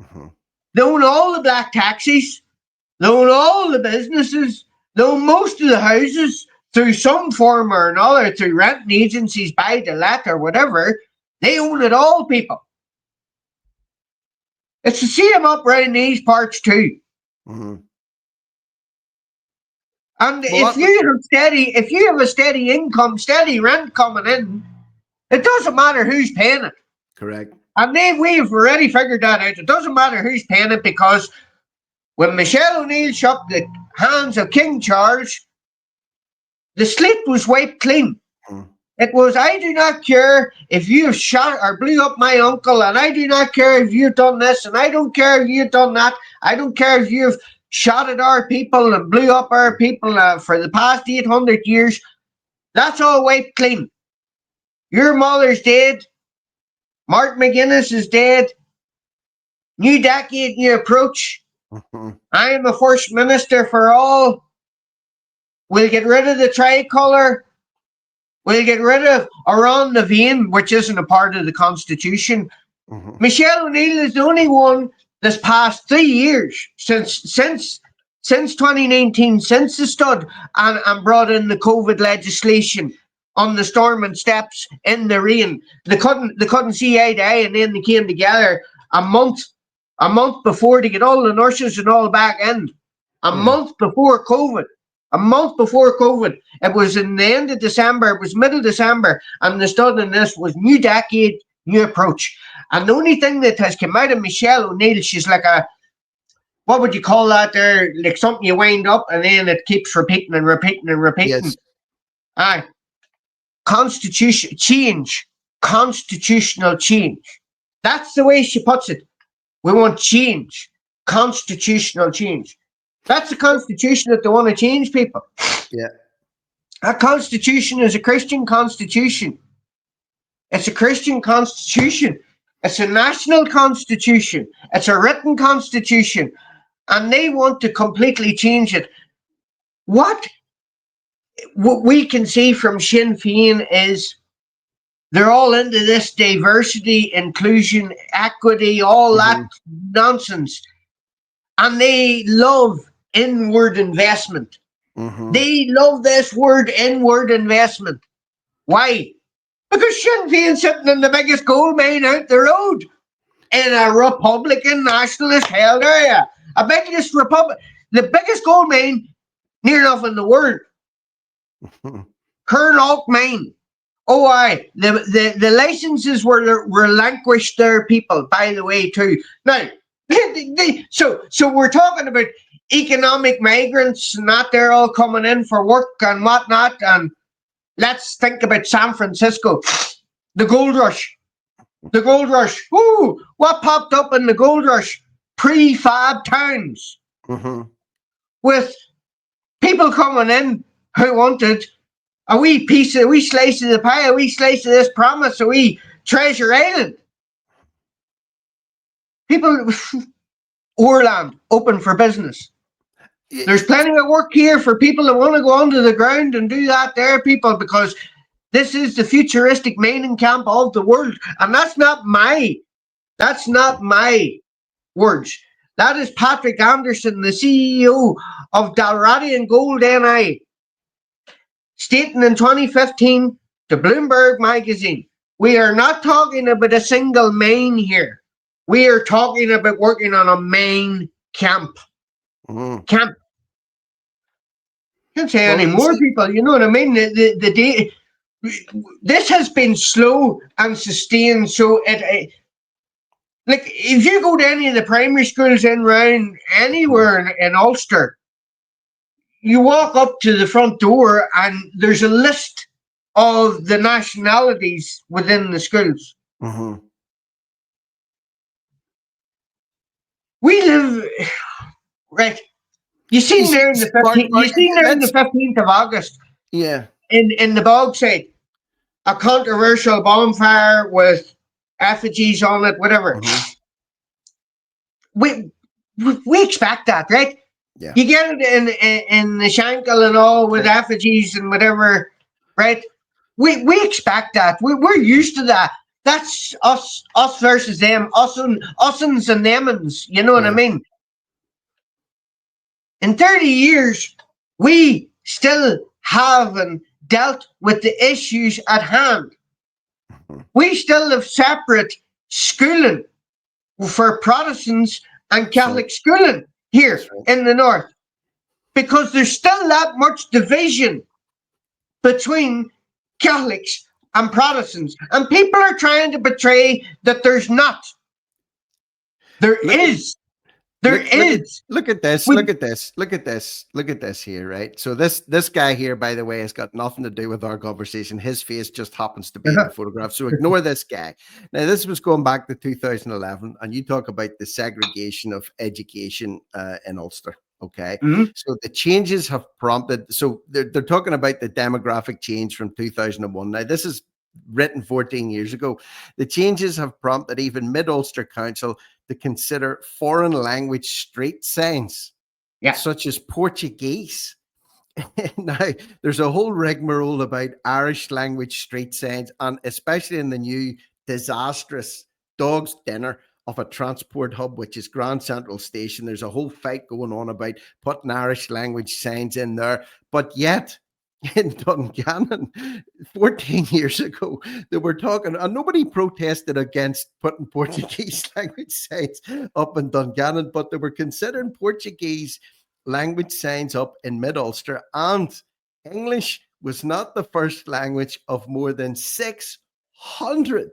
Mm-hmm. They own all the black taxis. They own all the businesses. They own most of the houses through some form or another, through renting agencies, buy to let or whatever. They own it all, people. It's the same up around these parts too. Mm-hmm. And if you have a steady income, steady rent coming in, it doesn't matter who's paying it. Correct. And we've already figured that out. It doesn't matter who's paying it because when Michelle O'Neill shook the hands of King Charles, the slate was wiped clean. It was, I do not care if you've shot or blew up my uncle, and I do not care if you've done this, and I don't care if you've done that. I don't care if you've shot at our people and blew up our people for the past 800 years. That's all wiped clean. Your mother's dead. Mark McGuinness is dead. New decade, new approach. Mhm. I am a first minister for all. We'll get rid of the tricolour. We'll get rid of around the vein, which isn't a part of the Constitution. Mhm. Michelle O'Neill is the only one this past 3 years since 2019, since the stud and brought in the COVID legislation on the storming steps in the rain. They couldn't see eye to eye, and then they came together a month a month before to get all the nurses and all back in. A Yeah. month before COVID. A month before COVID. It was in the end of December. It was middle December, and the stud in this was new decade, new approach. And the only thing that has come out of Michelle O'Neill, she's like a, what would you call that there? Like something you wind up and then it keeps repeating and repeating and repeating. Yes. Aye. Constitution change. Constitutional change. That's the way she puts it. We want change. Constitutional change. That's the constitution that they want to change, people. Yeah. That constitution is a Christian constitution. It's a Christian constitution. It's a national constitution. It's a written constitution. And they want to completely change it. What we can see from Sinn Féin is they're all into this diversity, inclusion, equity, all that Mhm. nonsense. And they love inward investment. Mhm. They love this word inward investment. Why? Because Sinn Féin sitting in the biggest gold mine out the road in a Republican nationalist held area. The biggest gold mine near enough in the world. Mhm. Kernock mine. Oh, aye. The licenses were relinquished there, people, by the way, too. Now, so we're talking about economic migrants and that they're all coming in for work and whatnot. And let's think about San Francisco. The gold rush. The gold rush. Ooh, what popped up in the gold rush? Prefab towns Mhm. with people coming in who wanted a wee slice of the pie, a wee slice of this promise, a wee treasure island. People, Orland, open for business. There's plenty of work here for people that want to go under the ground and do that there, people, because this is the futuristic mining camp of the world. And that's not my words. That is Patrick Anderson, the CEO of Dalradian Gold NI, stating in 2015 to Bloomberg magazine, we are not talking about a single mine here. We are talking about working on a main camp. Mhm. Camp. Can't say Well, any you more, see, people. You know what I mean? The day, this has been slow and sustained. So like if you go to any of the primary schools in round anywhere in Ulster, you walk up to the front door and there's a list of the nationalities within the schools. Mhm. We live right. You You seen see, there in you the see, Mark, 15th. You Mark, seen there in the let's, 15th of August yeah. in the Bogside, a controversial bonfire with effigies on it, whatever. Mhm. We we expect that, right? Yeah. You get it in the Shankill and all with effigies and whatever, right? We expect that. We're used to that. That's us versus them, us'ns and them'ns. You know what I Yeah. mean? In 30 years, we still haven't dealt with the issues at hand. Mhm. We still have separate schooling for Protestants and That's right. Catholic schooling That's here right. in the north because there's still that much division between Catholics and Protestants. And people are trying to portray that there's not. There Look at is. There is. look at this. We, Look at this. Look at this. Look at this here, right? So this guy here, by the way, has got nothing to do with our conversation. His face just happens to be in the photograph. So ignore this guy. Now, this was going back to 2011, and you talk about the segregation of education in Ulster. Okay. Mhm. So the changes have prompted, so they're talking about the demographic change from 2001. Now, this is written 14 years ago. The changes have prompted even Mid Ulster Council to consider foreign language street signs, Yeah. such as Portuguese. Now, there's a whole rigmarole about Irish language street signs, and especially in the new disastrous Dog's Dinner of a transport hub, which is Grand Central Station. There's a whole fight going on about putting Irish language signs in there. But yet, in Dungannon, 14 years ago, they were talking, and nobody protested against putting Portuguese language signs up in Dungannon, but they were considering Portuguese language signs up in Mid Ulster, and English was not the first language of more than 600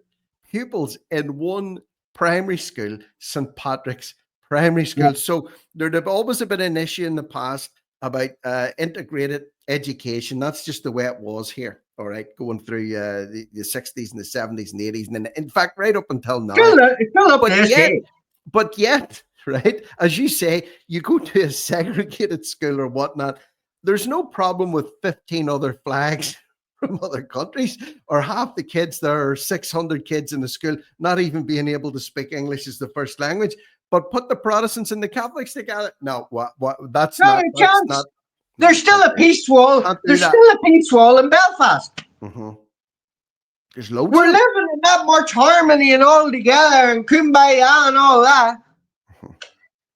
pupils in one primary school, St. Patrick's Primary Yeah. School. So there'd have always been an issue in the past about integrated education. That's just the way it was here. All right, going through the 60s and the 70s and the 80s, and in fact, right up until now. Still up But to this yet, day. but yet, right, as you say, you go to a segregated school or whatnot, there's no problem with 15 other flags from other countries, or half the kids, there are 600 kids in the school not even being able to speak English as the first language. But put the Protestants and the Catholics together. No, what that's Not not, a that's chance. not, There's no, still can't a do it. peace wall. Can't do There's that. still a peace wall in Belfast. Mm-hmm. There's loads We're of them. living in that much harmony and all together and kumbaya and all that.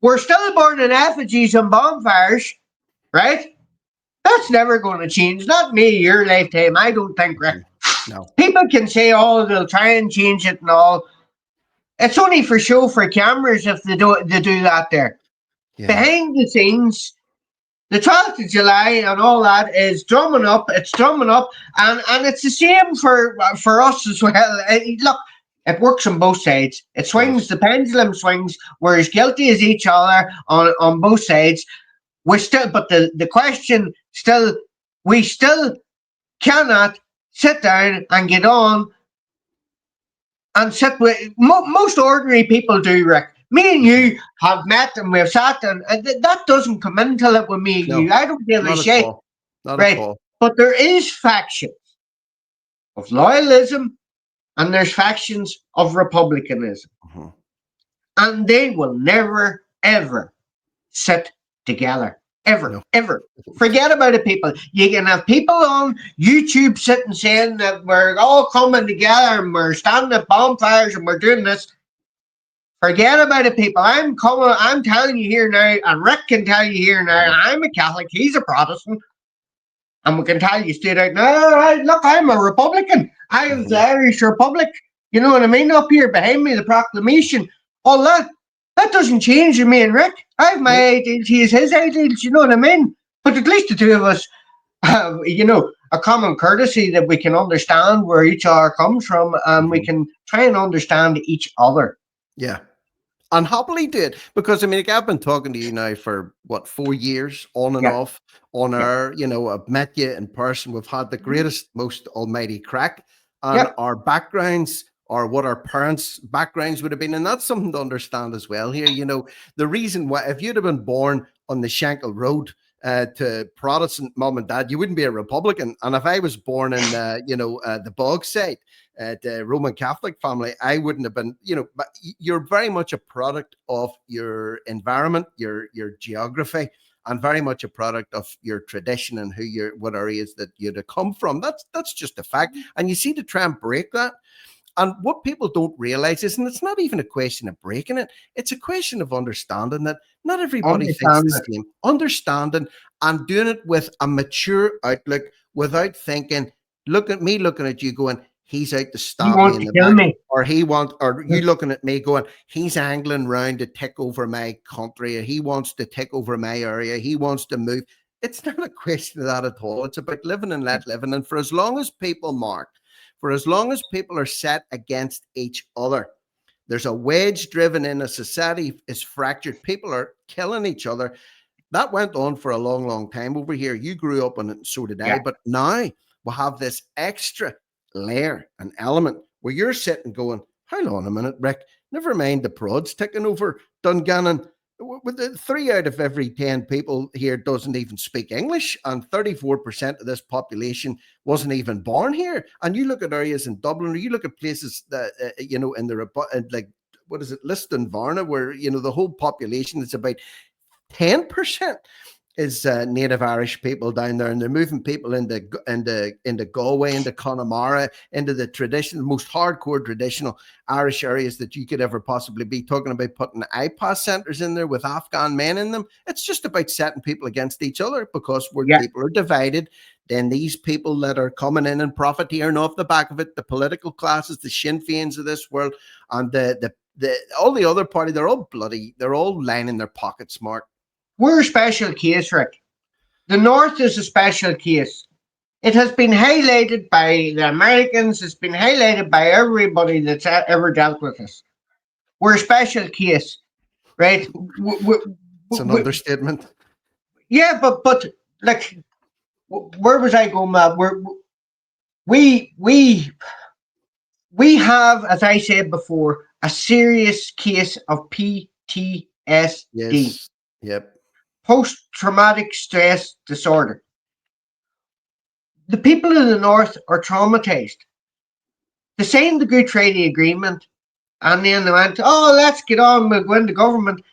We're still burning effigies and bonfires, right? That's never going to change. Not me, your lifetime. I don't think, Rick. No. People can say, oh, they'll try and change it and all. It's only for show for cameras if they do that there. Yeah. Behind the scenes, the 12th of July and all that is drumming up. It's drumming up, and it's the same for us as well. Look, it works on both sides. It swings. The pendulum swings. We're as guilty as each other on both sides. We're still, but the question still, we still cannot sit down and get on and sit with most ordinary people do, Rick. Me and you have met and we've sat, and that doesn't come into it with me and No, you. I don't give a not at shit, all. Not at right? all. But there is factions of loyalism and there's factions of republicanism, Mm-hmm. and they will never ever sit together. Ever, No. ever. Forget about it, people. You can have people on YouTube sitting saying that we're all coming together and we're standing at bonfires and we're doing this. Forget about it, people. I'm telling you here now, and Rick can tell you here now, I'm a Catholic, he's a Protestant. And we can tell you straight out, no, look, I'm a Republican. I have the Irish Republic. You know what I mean? Up here behind me, the proclamation, all that. That doesn't change me and Rick. I have my ideals, he has his ideals, you know what I mean? But at least the two of us have, a common courtesy that we can understand where each other comes from, and we can try and understand each other. Yeah. And happily do it, because I mean, like, I've been talking to you now for what, 4 years on and Yeah. off on Yeah. our, I've met you in person. We've had the greatest, most almighty crack, and Yep. our backgrounds or what our parents' backgrounds would have been. And that's something to understand as well here. The reason why, if you'd have been born on the Shankill Road to Protestant mom and dad, you wouldn't be a Republican. And if I was born in, the Bog side, the Roman Catholic family, I wouldn't have been, but you're very much a product of your environment, your geography, and very much a product of your tradition and what areas that you'd have come from. That's just a fact. And you see, to try and break that. And what people don't realize is, and it's not even a question of breaking it, it's a question of understanding that not everybody thinks the same. Understanding and doing it with a mature outlook, without thinking, looking at you going, he's out to stab me in the back, or you looking at me going, he's angling round to take over my country, or he wants to take over my area, he wants to move. It's not a question of that at all. It's about living and let living. And for as long as people are set against each other, there's a wedge driven in. A society is fractured. People are killing each other. That went on for a long, long time over here. You grew up on it, and so did I. But now we have this extra layer and element where you're sitting going, hold on a minute, Rick, never mind the prods taking over Dungannon. With the 3 out of every 10 people here doesn't even speak English, and 34% of this population wasn't even born here. And you look at areas in Dublin, or you look at places that in the like what is it, Liston where the whole population is about 10% is native Irish people down there, and they're moving people into Galway, into Connemara, into the most hardcore traditional Irish areas that you could ever possibly be. Talking about putting IPAS centres in there with Afghan men in them. It's just about setting people against each other, because where Yeah. people are divided, then these people that are coming in and profiteering off the back of it, the political classes, the Sinn Féins of this world, and the all the other party, they're all lining their pockets, Mark. We're a special case, Rick. The North is a special case. It has been highlighted by the Americans. It's been highlighted by everybody that's ever dealt with us. We're a special case, right? It's an understatement. Yeah, but like, where was I going, Matt? We have, as I said before, a serious case of PTSD. Yes. Yep. Post-traumatic stress disorder. The people in the North are traumatized. They signed the Good Friday Agreement, and then they went, oh, let's get on with going to government.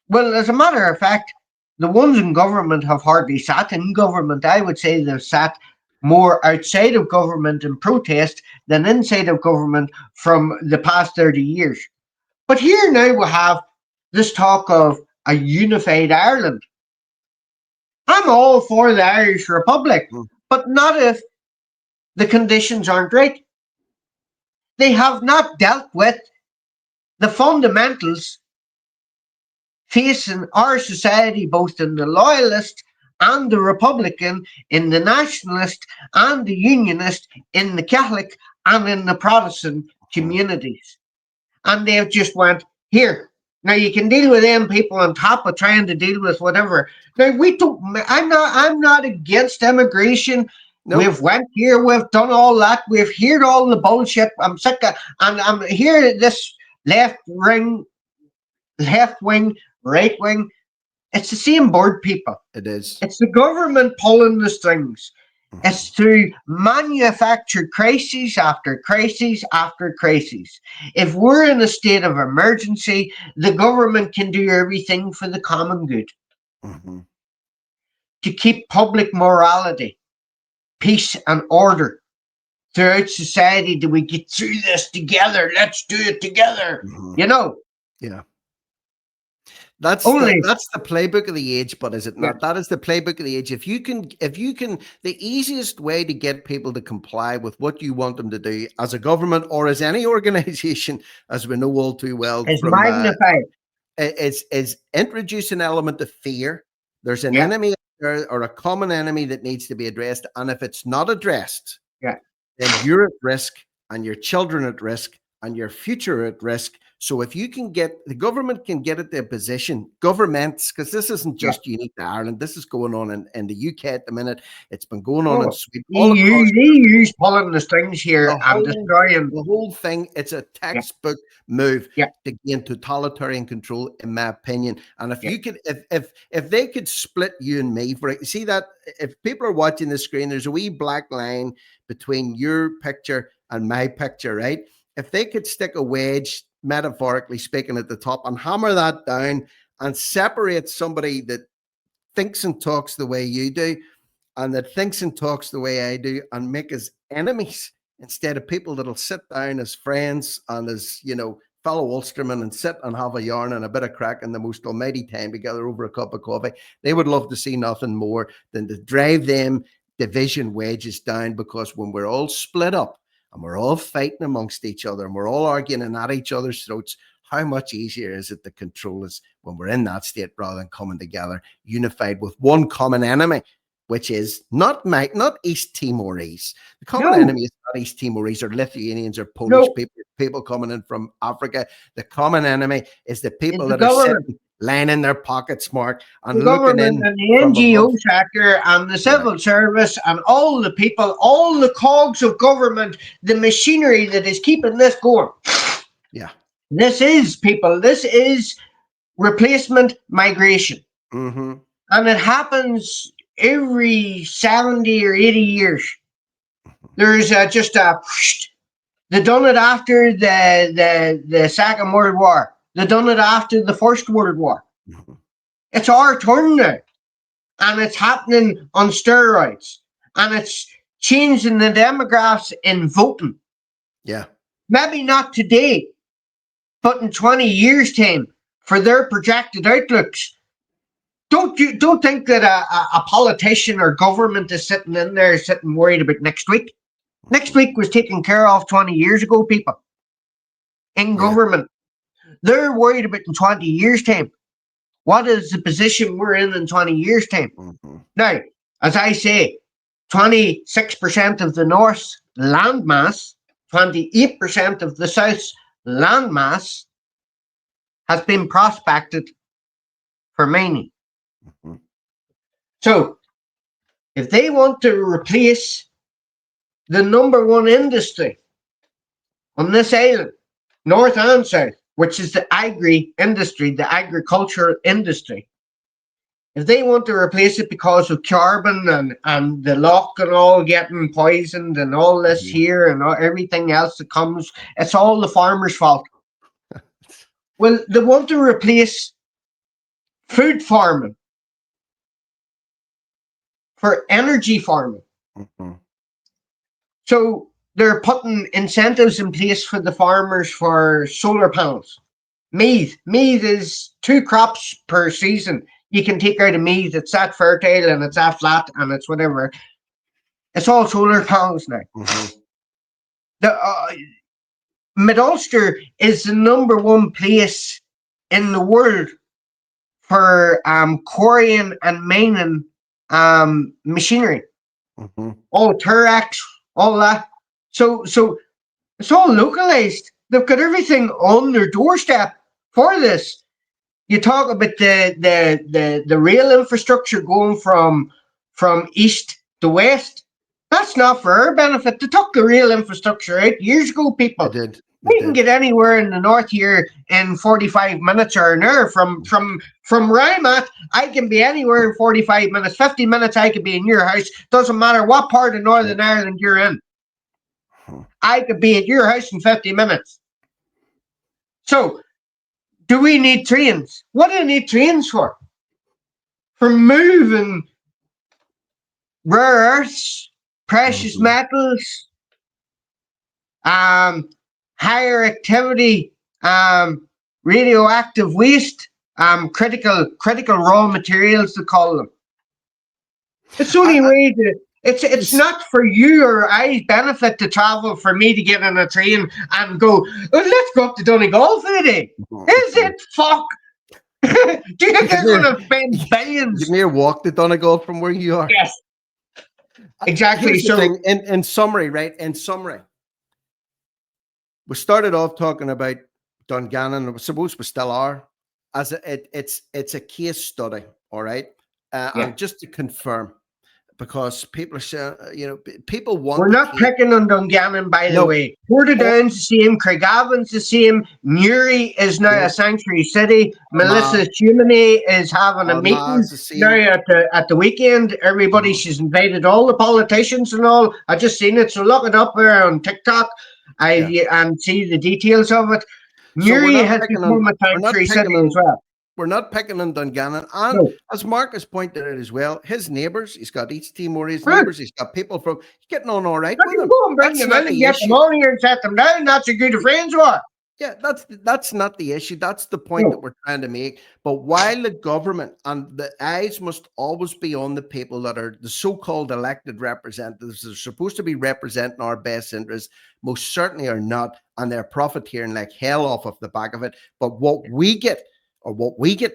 Well, as a matter of fact, the ones in government have hardly sat in government. I would say they've sat more outside of government in protest than inside of government from the past 30 years. But here now we have this talk of a unified Ireland. I'm all for the Irish Republic, but not if the conditions aren't right. They have not dealt with the fundamentals facing our society, both in the loyalist and the Republican, in the nationalist and the unionist, in the Catholic and in the Protestant communities. And they've just went, here, now you can deal with them people on top of trying to deal with whatever. Now we don't. I'm not against immigration. Nope. We've went here. We've done all that. We've heard all the bullshit. I'm sick of. And I'm here. This left wing, right wing. It's the same board, people. It is. It's the government pulling the strings. It's through manufactured crises after crises after crises. If we're in a state of emergency, the government can do everything for the common good. To keep public morality, peace and order throughout society. Do we get through this together? Let's do it together. Yeah. That's the playbook of the age, but is it not? Yeah. That is the playbook of the age. If you can, the easiest way to get people to comply with what you want them to do as a government or as any organization, as we know all too well, is magnified. Is introduce an element of fear. There's an enemy or a common enemy that needs to be addressed, and if it's not addressed, then you're at risk, and your children at risk, and your future at risk. So if you can get, the government can get at their position, governments, because this isn't just unique to Ireland, this is going on in the UK at the minute. It's been going on in Sweden. EU's pulling the strings here and destroying the whole thing. It's a textbook move to gain totalitarian control, in my opinion. And if you could, if they could split you and me, see that if people are watching the screen, there's a wee black line between your picture and my picture, right? If they could stick a wedge, metaphorically speaking, at the top and hammer that down and separate somebody that thinks and talks the way you do and that thinks and talks the way I do and make us enemies instead of people that'll sit down as friends and as, fellow Ulstermen and sit and have a yarn and a bit of crack and the most almighty time together over a cup of coffee. They would love to see nothing more than to drive them division wedges down, because when we're all split up, and we're all fighting amongst each other, and we're all arguing and at each other's throats, how much easier is it to control us when we're in that state rather than coming together, unified with one common enemy, which is not East Timorese. The common enemy is not East Timorese or Lithuanians or Polish people coming in from Africa. The common enemy is the people that are sitting, lying in their pockets, Mark, and the looking in and the NGO sector and the civil service and all the people, all the cogs of government, the machinery that is keeping this going. Yeah. This is replacement migration. Mm-hmm. And it happens every 70 or 80 years. There's just a They done it after the Second World War. They done it after the First World War. Mhm. It's our turn now, and it's happening on steroids, and it's changing the demographics in voting. Yeah. Maybe not today, but in 20 years' time, for their projected outlooks. Don't think that a politician or government is sitting in there sitting worried about next week. Next week was taken care of 20 years ago, people in Yeah. government. They're worried about in 20 years' time. What is the position we're in 20 years' time? Mhm. Now, as I say, 26% of the North's landmass, 28% of the South's landmass has been prospected for mining. Mhm. So, if they want to replace the number one industry on this island, North and South, which is the agri industry, the agricultural industry, if they want to replace it because of carbon and the lock and all getting poisoned and all this Mhm. here and everything else that comes, it's all the farmers' fault. Well, they want to replace food farming for energy farming. Mhm. So they're putting incentives in place for the farmers for solar panels. Mead is 2 crops per season. You can take out a mead. It's that fertile and it's that flat and it's whatever. It's all solar panels now. Mhm. The Mid Ulster is the number one place in the world for quarrying and mining machinery. Mhm. All Turex, all that. So it's all localized. They've got everything on their doorstep for this. You talk about the rail infrastructure going from east to west. That's not for our benefit. They took the rail infrastructure out years ago, They people. did. They We can did. get anywhere in the north here in 45 minutes or an hour. From where I'm at, I can be anywhere in 45 minutes. 50 minutes I could be in your house. Doesn't matter what part of Yeah. Northern Ireland you're in. Mhm. I could be at your house in 50 minutes. So do we need trains? What do we need trains for? For moving rare earths, precious Mhm. metals, um, higher activity, radioactive waste, critical raw materials to call them. It's the I, only I, way to. It's this, not for you or I's benefit to travel for me to get on a train and go. Well, let's go up to Donegal for the day. Is Mhm. it fuck? Do you Give guys me want a, to spend give billions? me a walk to Donegal from where you are. Yes, exactly. Here's the So thing. In summary, right? In summary, we started off talking about Dungannon. I suppose we still are. As it's a case study. All right. yeah, And just to confirm, because people are saying, people want we're to not paint. picking on Dungannon, by the No, way. Portadown's the same, Craigavon's the same, Newry is now a no, sanctuary city, Armagh, Melissa Chimney is having a meeting Armagh's the now same. at the weekend. Everybody, Mhm. she's invited all the politicians and all. I just seen it, so look it up there on TikTok Yeah. and see the details of it. So Newry has become a sanctuary city as well. we're not picking on Dungannon. And No. as Marcus pointed out as well, his neighbours, he's got East Timor, his Huh. neighbours, he's got people from he's getting on all right I with can them. go and bring That's them not in and the get them issue. on here and set them down. That's a good friends are. Yeah, that's not the issue. That's the point that No. we're trying to make. But while the government and the eyes must always be on the people that are the so-called elected representatives that are supposed to be representing our best interests, most certainly are not, and they're profiteering like hell off of the back of it. But what we get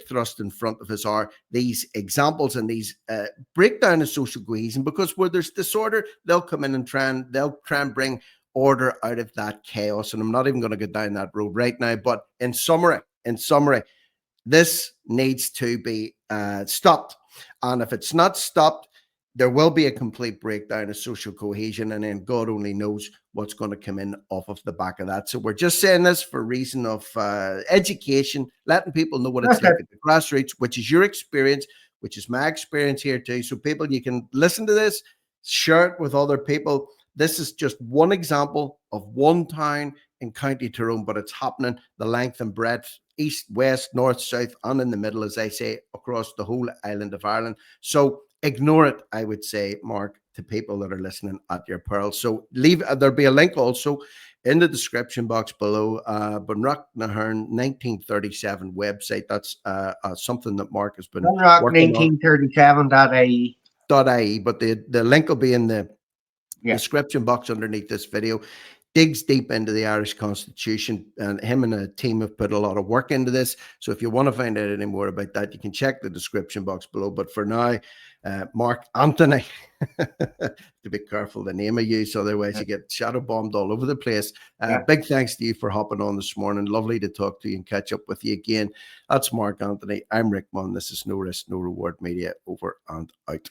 thrust in front of us are these examples and these breakdown of social cohesion, because where there's disorder, they'll come in and they'll try and bring order out of that chaos. And I'm not even going to go down that road right now. But in summary, this needs to be stopped. And if it's not stopped, there will be a complete breakdown of social cohesion, and then God only knows what's going to come in off of the back of that. So we're just saying this for reason of education, letting people know what it's That's like it. at the grassroots, which is your experience, which is my experience here too. So people, you can listen to this, share it with other people, This is just one example of one town in County Tyrone, but it's happening the length and breadth, east, west, north, south, and in the middle, as I say, across the whole island of Ireland. So ignore it, I would say, Mark, to people that are listening at your peril. So leave, there'll be a link also in the description box below. Bunrock Nahern 1937 website. That's something that Mark has been Rock working on. 1937.ie. .ie, but the link will be in the Yeah. description box underneath this video. Digs deep into the Irish Constitution, and him and a team have put a lot of work into this. So if you want to find out any more about that, you can check the description box below. But for now, Mark Anthony, to be careful the name I use, otherwise you get shadow bombed all over the place. Big thanks to you for hopping on this morning. Lovely to talk to you and catch up with you again. That's Mark Anthony. I'm Rick Munn. This is No Risk, No Reward Media. Over and out.